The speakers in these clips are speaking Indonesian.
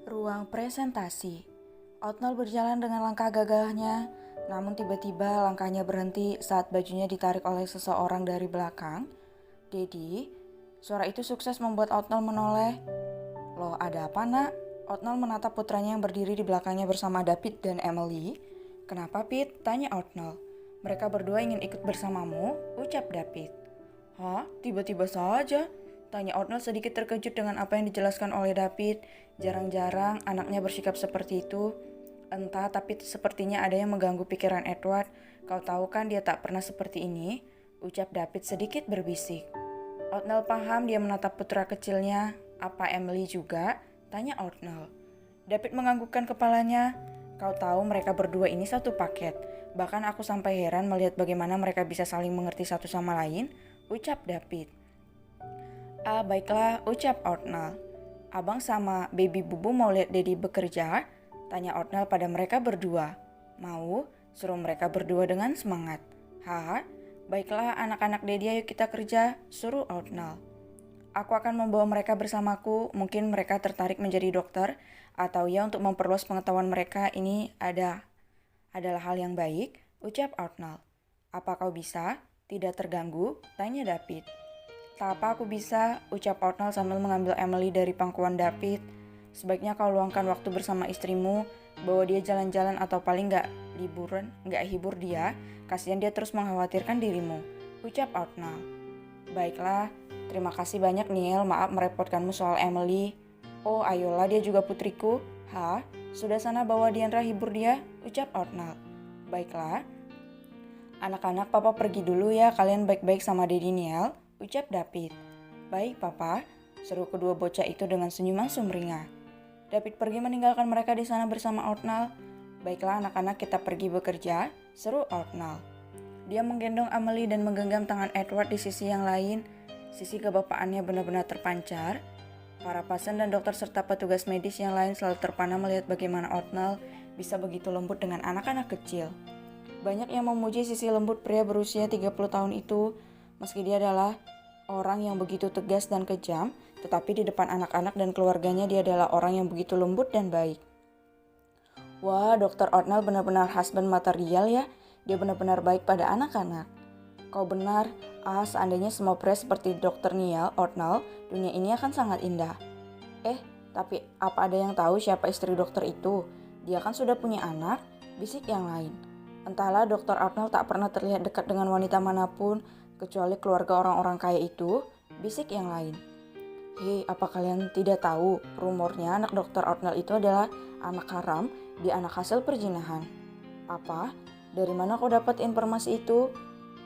Ruang presentasi. Otnel berjalan dengan langkah gagahnya, namun tiba-tiba langkahnya berhenti saat bajunya ditarik oleh seseorang dari belakang. Dedi, suara itu sukses membuat Otnel menoleh. Loh, ada apa nak? Otnel menatap putranya yang berdiri di belakangnya bersama David dan Emily. Kenapa Pete? Tanya Otnel. Mereka berdua ingin ikut bersamamu, ucap David. Hah? Tiba-tiba saja? Tanya Otnel sedikit terkejut dengan apa yang dijelaskan oleh David. Jarang-jarang anaknya bersikap seperti itu. Entah, tapi sepertinya ada yang mengganggu pikiran Edward. Kau tahu kan dia tak pernah seperti ini, ucap David sedikit berbisik. Otnel paham dia menatap putra kecilnya. Apa Emily juga? Tanya Otnel. David menganggukkan kepalanya. Kau tahu mereka berdua ini satu paket. Bahkan aku sampai heran melihat bagaimana mereka bisa saling mengerti satu sama lain, ucap David. Ah, baiklah, ucap Otnel. Abang sama baby bubu mau lihat Dedi bekerja? Tanya Otnel pada mereka berdua. Mau? Suruh mereka berdua dengan semangat. Hah? Baiklah anak-anak Dedi, ayo kita kerja, suruh Otnel. Aku akan membawa mereka bersamaku, mungkin mereka tertarik menjadi dokter, atau ya untuk memperluas pengetahuan mereka ini adalah hal yang baik, ucap Otnel. Apa kau bisa? Tidak terganggu? Tanya David. Tak apa aku bisa, ucap Otnel sambil mengambil Emily dari pangkuan David. Sebaiknya kau luangkan waktu bersama istrimu, bawa dia jalan-jalan atau paling gak hibur dia, kasihan dia terus mengkhawatirkan dirimu, ucap Otnel. Baiklah, terima kasih banyak Neil, maaf merepotkanmu soal Emily. Oh ayolah dia juga putriku. Hah? Sudah sana bawa Diandra hibur dia, ucap Otnel. Baiklah. Anak-anak papa pergi dulu ya, kalian baik-baik sama Dedi Neil, ucap David. Baik papa, seru kedua bocah itu dengan senyuman sumringah. David pergi meninggalkan mereka di sana bersama Otnel. Baiklah anak-anak kita pergi bekerja, seru Otnel. Dia menggendong Emily dan menggenggam tangan Edward di sisi yang lain. Sisi kebapaannya benar-benar terpancar. Para pasien dan dokter serta petugas medis yang lain selalu terpana melihat bagaimana Otnel bisa begitu lembut dengan anak-anak kecil. Banyak yang memuji sisi lembut pria berusia 30 tahun itu, meski dia adalah orang yang begitu tegas dan kejam, tetapi di depan anak-anak dan keluarganya dia adalah orang yang begitu lembut dan baik. Wah, Dr. Otnel benar-benar husband material ya. Dia benar-benar baik pada anak-anak. Kau benar, seandainya semua pria seperti Dr. Neil Otnel, dunia ini akan sangat indah. Tapi apa ada yang tahu siapa istri dokter itu? Dia kan sudah punya anak, bisik yang lain. Entahlah, Dr. Otnel tak pernah terlihat dekat dengan wanita manapun, kecuali keluarga orang-orang kaya itu, bisik yang lain. Hei, apa kalian tidak tahu, rumornya anak Dr. Otnel itu adalah anak haram, dia anak hasil perzinahan. Apa? Dari mana kau dapat informasi itu?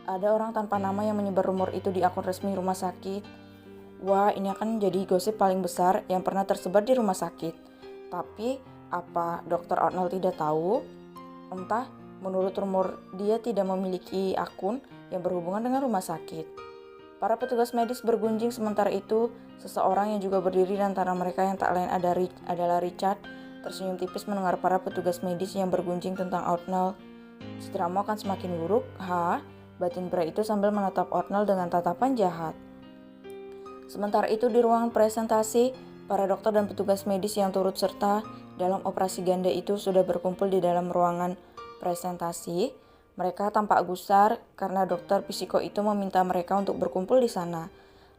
Ada orang tanpa nama yang menyebar rumor itu di akun resmi rumah sakit. Wah, ini akan jadi gosip paling besar yang pernah tersebar di rumah sakit. Tapi, apa Dr. Otnel tidak tahu? Entah, menurut rumor dia tidak memiliki akun yang berhubungan dengan rumah sakit. Para petugas medis bergunjing sementara itu, seseorang yang juga berdiri di antara mereka yang tak lain adalah Richard, tersenyum tipis mendengar para petugas medis yang bergunjing tentang Otnel. Citramu akan semakin buruk, batin pria itu sambil menatap Otnel dengan tatapan jahat. Sementara itu di ruangan presentasi, para dokter dan petugas medis yang turut serta dalam operasi ganda itu sudah berkumpul di dalam ruangan presentasi. Mereka tampak gusar karena dokter psiko itu meminta mereka untuk berkumpul di sana.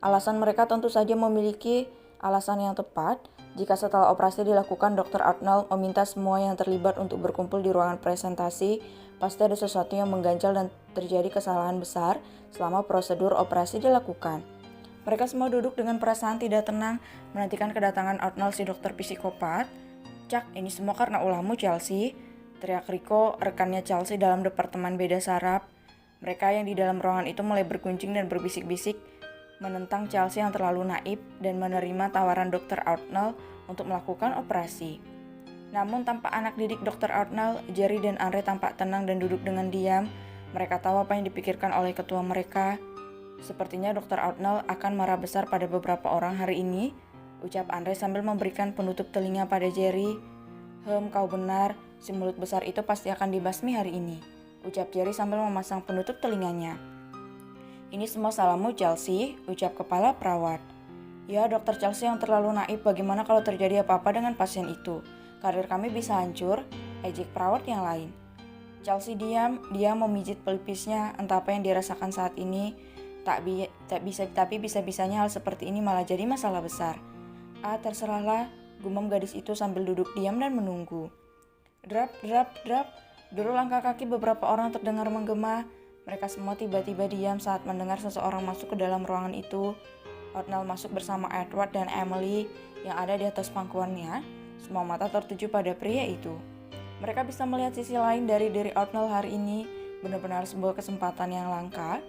Alasan mereka tentu saja memiliki alasan yang tepat. Jika setelah operasi dilakukan, Dr. Otnel meminta semua yang terlibat untuk berkumpul di ruangan presentasi, pasti ada sesuatu yang mengganjal dan terjadi kesalahan besar selama prosedur operasi dilakukan. Mereka semua duduk dengan perasaan tidak tenang, menantikan kedatangan Otnel si dokter psikopat. Cak, ini semua karena ulahmu Chelsea, teriak Rico, rekannya Chelsea dalam departemen beda saraf. Mereka yang di dalam ruangan itu mulai bergunjing dan berbisik-bisik, menentang Chelsea yang terlalu naif dan menerima tawaran Dr. Otnel untuk melakukan operasi. Namun tanpa anak didik Dr. Otnel, Jerry dan Andre tampak tenang dan duduk dengan diam. Mereka tahu apa yang dipikirkan oleh ketua mereka. Sepertinya Dr. Outnell akan marah besar pada beberapa orang hari ini, ucap Andre sambil memberikan penutup telinga pada Jerry. Kau benar, si mulut besar itu pasti akan dibasmi hari ini, ucap Jerry sambil memasang penutup telinganya. Ini semua salahmu, Chelsea, ucap kepala perawat. Ya, Dr. Chelsea yang terlalu naif, bagaimana kalau terjadi apa-apa dengan pasien itu? Karir kami bisa hancur, ejek perawat yang lain. Chelsea diam, dia memijit pelipisnya, entah apa yang dirasakan saat ini. Tapi bisa-bisanya hal seperti ini malah jadi masalah besar. Terserahlah, gumam gadis itu sambil duduk diam dan menunggu. Drap, drap, drap. Dulu langkah kaki beberapa orang terdengar menggema. Mereka semua tiba-tiba diam saat mendengar seseorang masuk ke dalam ruangan itu. Outnell masuk bersama Edward dan Emily yang ada di atas pangkuannya. Semua mata tertuju pada pria itu. Mereka bisa melihat sisi lain dari diri Outnell hari ini. Benar-benar sebuah kesempatan yang langka.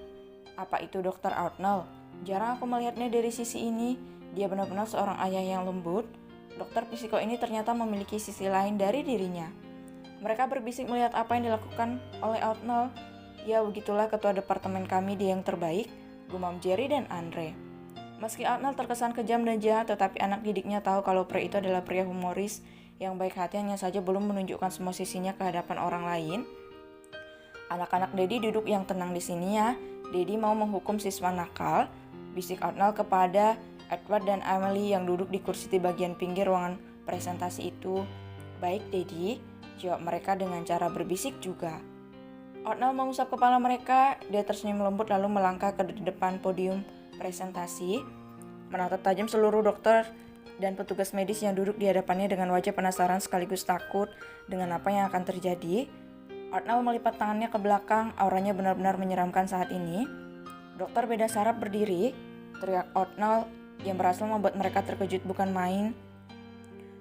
Apa itu Dr. Outnell? Jarang aku melihatnya dari sisi ini. Dia benar-benar seorang ayah yang lembut. Dokter psiko ini ternyata memiliki sisi lain dari dirinya. Mereka berbisik melihat apa yang dilakukan oleh Outnell. Ya, begitulah ketua departemen kami, dia yang terbaik, gumam Jerry dan Andre. Meski Outnell terkesan kejam dan jahat, tetapi anak didiknya tahu kalau pria itu adalah pria humoris yang baik hati, hanya saja belum menunjukkan semua sisinya ke hadapan orang lain. Anak-anak Daddy duduk yang tenang di sini ya. Daddy mau menghukum siswa nakal, bisik Outnell kepada Edward dan Emily yang duduk di kursi di bagian pinggir ruangan presentasi itu. Baik Daddy, jawab mereka dengan cara berbisik juga. Outnell mengusap kepala mereka, dia tersenyum lembut lalu melangkah ke depan podium presentasi, menatap tajam seluruh dokter dan petugas medis yang duduk di hadapannya dengan wajah penasaran sekaligus takut dengan apa yang akan terjadi. Outnell melipat tangannya ke belakang, auranya benar-benar menyeramkan saat ini. Dokter beda saraf berdiri, teriak Outnell yang berhasil membuat mereka terkejut bukan main.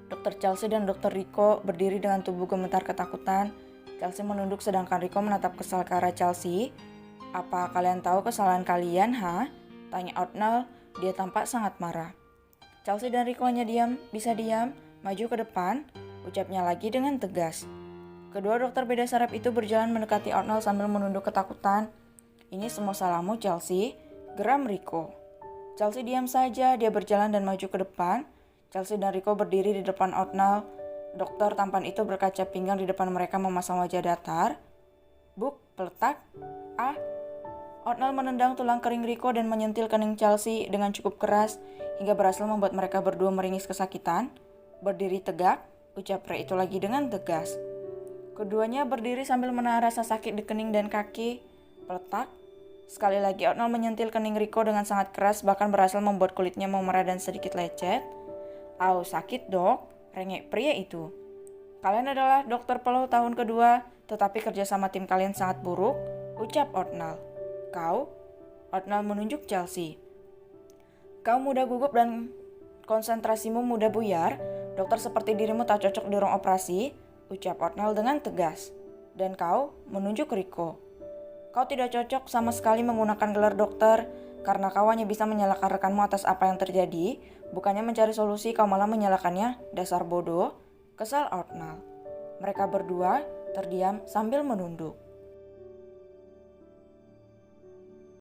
Dr. Chelsea dan Dr. Rico berdiri dengan tubuh gemetar ketakutan. Chelsea menunduk sedangkan Rico menatap kesal ke arah Chelsea. Apa kalian tahu kesalahan kalian, ha? Tanya Outnell, dia tampak sangat marah. Chelsea dan Rico hanya diam, bisa diam, maju ke depan, ucapnya lagi dengan tegas. Kedua dokter beda saraf itu berjalan mendekati Outnell sambil menunduk ketakutan. Ini semua salahmu, Chelsea, geram Rico. Chelsea diam saja, dia berjalan dan maju ke depan. Chelsea dan Rico berdiri di depan Outnell. Dokter tampan itu berkaca pinggang di depan mereka memasang wajah datar. Buk, peletak, Outnell menendang tulang kering Rico dan menyentil kening Chelsea dengan cukup keras hingga berhasil membuat mereka berdua meringis kesakitan. Berdiri tegak, ucap pria itu lagi dengan tegas. Keduanya berdiri sambil menahan rasa sakit di kening dan kaki. Peletak. Sekali lagi Outnell menyentil kening Rico dengan sangat keras, bahkan berhasil membuat kulitnya memerah dan sedikit lecet. Au, sakit dok, rengek pria itu. Kalian adalah dokter peluh tahun kedua, tetapi kerja sama tim kalian sangat buruk, ucap Outnell. Kau? Outnell menunjuk Chelsea. Kau mudah gugup dan konsentrasimu mudah buyar. Dokter seperti dirimu tak cocok di ruang operasi, ucap Outnell dengan tegas. Dan kau menunjuk Rico. Kau tidak cocok sama sekali menggunakan gelar dokter, karena kau hanya bisa menyalahkan rekanmu atas apa yang terjadi, bukannya mencari solusi kau malah menyalahkannya, dasar bodoh, kesal Outnell. Mereka berdua terdiam sambil menunduk.